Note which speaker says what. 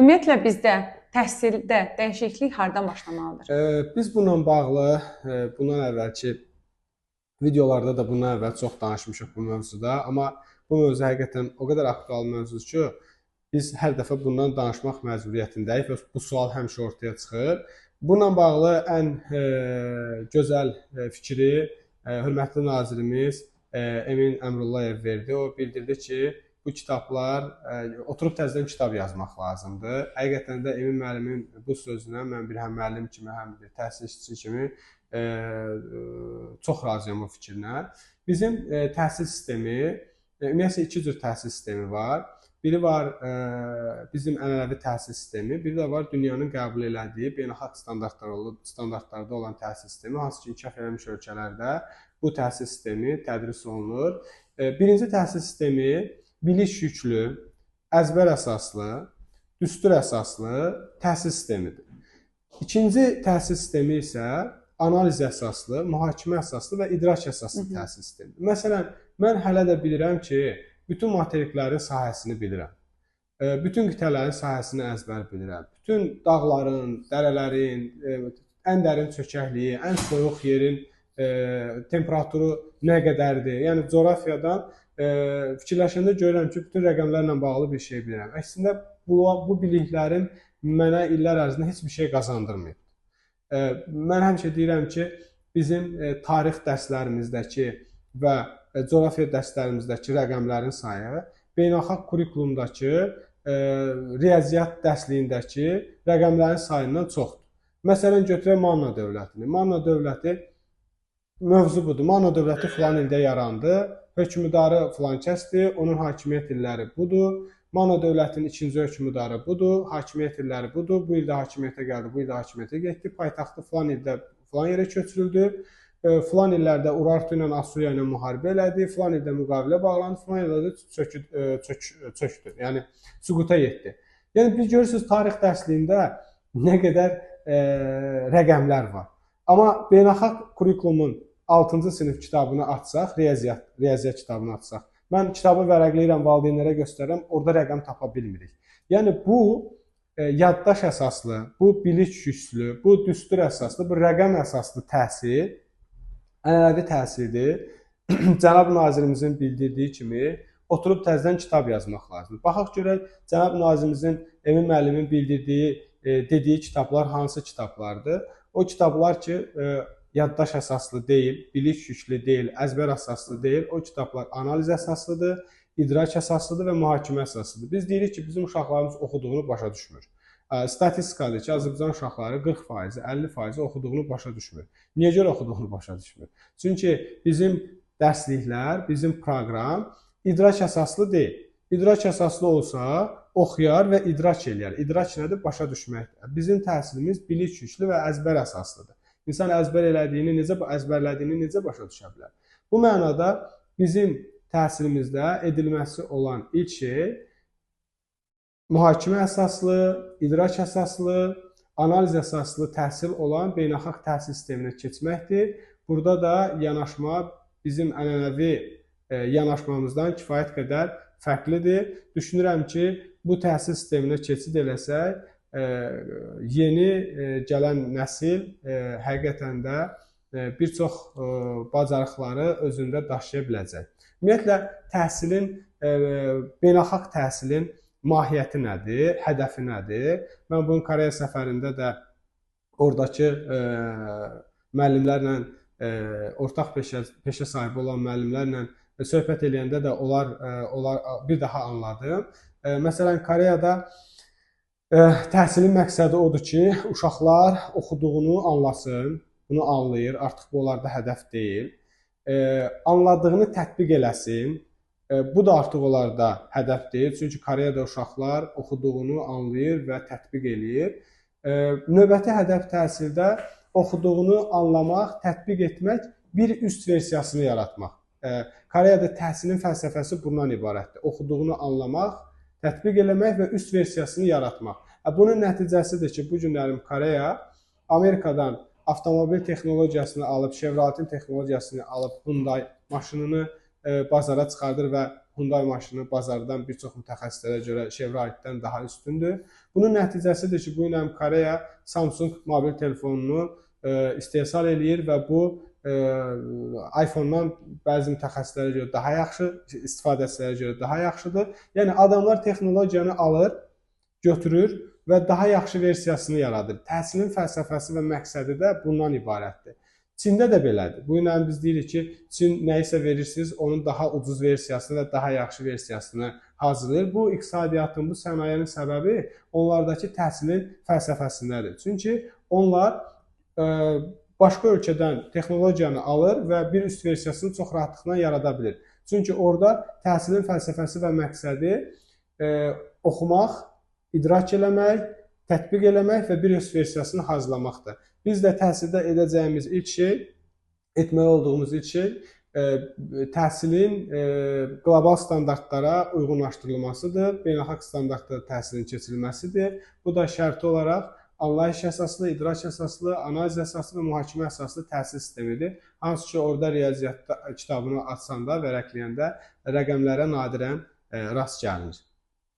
Speaker 1: Ümumiyyətlə bizdə təhsildə dəyişiklik hardan başlamalıdır?
Speaker 2: Biz bununla bağlı bundan əvvəlki videolarda da bundan əvvəl çox danışmışıq bu mövzuda, amma bu mövzu həqiqətən o qədər aktual mövzudur ki, biz hər dəfə bundan danışmaq məcburiyyətindəyik və bu sual həmişə ortaya çıxır. Bununla bağlı ən gözəl fikri hörmətli nazirimiz Emin Əmrullayev verdi. O bildirdi ki, bu kitablar, oturub təzədən kitab yazmaq lazımdır. Həqiqətən də Emin müəllimin bu sözünə mən bir həm müəllim kimi, həm bir təhsil işçisi kimi çox razıyam o fikrinə. Bizim təhsil sistemi, ümumiyyətlə iki cür təhsil sistemi var. Biri var bizim ənənəvi təhsil sistemi, biri də var dünyanın qəbul elədiyi beynəlxalq standartlarda olan təhsil sistemi, hansı ki, inkişaf edilmiş ölkələrdə bu təhsil sistemi tədris olunur. Birinci təhsil sistemi bilik yüklü, əzbər əsaslı, düstur əsaslı təhsil sistemidir. İkinci təhsil sistemi isə analiz əsaslı, mühakimə əsaslı və idrak əsaslı təhsil sistemidir. Məsələn, mən hələ də bilirəm ki, bütün materiklərin sahəsini bilirəm. Bütün qitələrin sahəsini əzbər bilirəm. Bütün dağların, dərələrin, ən dərin çökəkliyi, ən soyuq yerin temperaturu nə qədərdir? Yəni, coğrafiyadan fikirləşəndə görürəm ki, bütün rəqəmlərlə bağlı bir şey bilirəm. Əslində, bu biliklərin mənə illər ərzində heç bir şey qazandırmayıb. Mən həmişə deyirəm ki, bizim tarix dərslərimizdəki və coğrafiya dərslərimizdəki rəqəmlərin sayı beynəlxalq kurikulumdakı riyaziyyat dərsliyindəki rəqəmlərin sayından çoxdur. Məsələn, götürək Manna dövlətini. Manna dövləti mövzu budur. Manna dövləti filan ildə yarandı, hökmdarı filan kəsdir, onun hakimiyyət illəri budur. Manna dövlətinin ikinci hökmdarı budur, hakimiyyət illəri budur. Bu ildə hakimiyyətə gəldi, bu ildə hakimiyyətə getdi. Paytaxtı filan ildə filan yerə köçürüldü. Filan illərdə Urartu ilə Assuriya ilə müharibə elədi, filan ildə müqavilə bağlandı, filan illərdə çökdü, yəni süquta yetdi. Yəni, biz görürsünüz, tarix dərsliyində nə qədər rəqəmlər var. Amma beynəlxalq kurikulumun 6-cı sinif kitabını açsaq, riyaziyyat kitabını açsaq, mən kitabı vərəqləyirəm, valideynlərə göstərirəm, orada rəqəm tapa bilmirik. Yəni, bu yaddaş əsaslı, bu bilik yüklü, bu düstur əsaslı, bu rəqəm əsaslı təhsil ənənəvi təhsildir. Cənab nazirimizin bildirdiyi kimi oturub təzədən kitab yazmaq lazımdır. Baxaq görək, cənab nazirimizin, Emin müəllimin bildirdiyi, dediyi kitablar hansı kitablardır? O kitablar ki, yaddaş əsaslı deyil, bilik yüklü deyil, əzbər əsaslı deyil. O kitablar analiz əsaslıdır, idrak əsaslıdır və mühakimə əsaslıdır. Biz deyirik ki, bizim uşaqlarımız oxuduğunu başa düşmür. Statistikadır ki, Azərbaycan uşaqları 40%, 50% oxuduğunu başa düşmür. Niyə görə oxuduğunu başa düşmür? Çünki bizim dərsliklər, bizim proqram idrak əsaslı deyil. İdrak əsaslı olsa, oxuyar və idrak eləyər. İdrak nədir? Başa düşməkdir. Bizim təhsilimiz bilik yüklü və əzbər əsaslıdır. İnsan əzbərlədiyini necə başa düşə bilər? Bu mənada bizim təhsilimizdə edilməsi olan ilk şey mühakimə əsaslı, idrak əsaslı, analiz əsaslı təhsil olan beynəlxalq təhsil sisteminə keçməkdir. Burada da yanaşma bizim ənənəvi yanaşmamızdan kifayət qədər fərqlidir. Düşünürəm ki, bu təhsil sisteminə keçid eləsək, yeni gələn nəsil həqiqətən də bir çox bacarıqları özündə daşıya biləcək. Ümumiyyətlə, beynəlxalq təhsilin mahiyyəti nədir, hədəfi nədir? Mən bunun Koreya səfərində də oradakı müəllimlərlə, ortaq peşə sahibi olan müəllimlərlə söhbət eləyəndə də onlar bir daha anladım. Məsələn, Koreyada təhsilin məqsədi odur ki, uşaqlar oxuduğunu anlasın, bunu anlayır, artıq bu onlarda hədəf deyil. Anladığını tətbiq eləsin. Bu da artıq onlarda hədəf deyil, çünki Koreyada uşaqlar oxuduğunu anlayır və tətbiq eləyir. Növbəti hədəf təhsildə oxuduğunu anlamaq, tətbiq etmək, bir üst versiyasını yaratmaq. Koreyada təhsilin fəlsəfəsi bundan ibarətdir. Oxuduğunu anlamaq, tətbiq eləmək və üst versiyasını yaratmaq. Bunun nəticəsidir ki, bu günlərim Koreya Amerikadan avtomobil texnologiyasını alıb, Chevrolet'in texnologiyasını alıb, Hyundai maşınını bazara çıxardır və Hyundai maşını bazardan bir çox mütəxəssislərə görə Chevroletdən daha üstündür. Bunun nəticəsidir ki, bu gün Koreya Samsung mobil telefonunu istehsal eləyir və bu iPhone-dan bəzi mütəxəssislərə görə daha yaxşı, istifadəçilərə görə daha yaxşıdır. Yəni adamlar texnologiyanı alır, götürür və daha yaxşı versiyasını yaradır. Təhsilin fəlsəfəsi və məqsədi də bundan ibarətdir. Çində də belədir. Bu gün biz deyirik ki, Çin nəyisə verirsiniz, onun daha ucuz versiyasını və daha yaxşı versiyasını hazırlayır. Bu iqtisadiyyatın, bu sənayenin səbəbi onlardakı təhsilin fəlsəfəsindədir. Çünki onlar başqa ölkədən texnologiyanı alır və bir üst versiyasını çox rahatlıqla yarada bilir. Çünki orada təhsilin fəlsəfəsi və məqsədi oxumaq, idrak eləmək, tətbiq eləmək və bir üst versiyasını hazırlamaqdır. Biz də təhsildə edəcəyimiz ilk şey, etməli olduğumuz ilk şey təhsilin qlobal standartlara uyğunlaşdırılmasıdır, beynəlxalq standartda təhsilin keçirilməsidir. Bu da şərti olaraq anlayış əsaslı, idrak əsaslı, analiz əsaslı və mühakimə əsaslı təhsil sistemidir. Hansı ki, orada riyaziyyat kitabını açsanda, vərəqləyəndə rəqəmlərə nadirən rast gəlinir.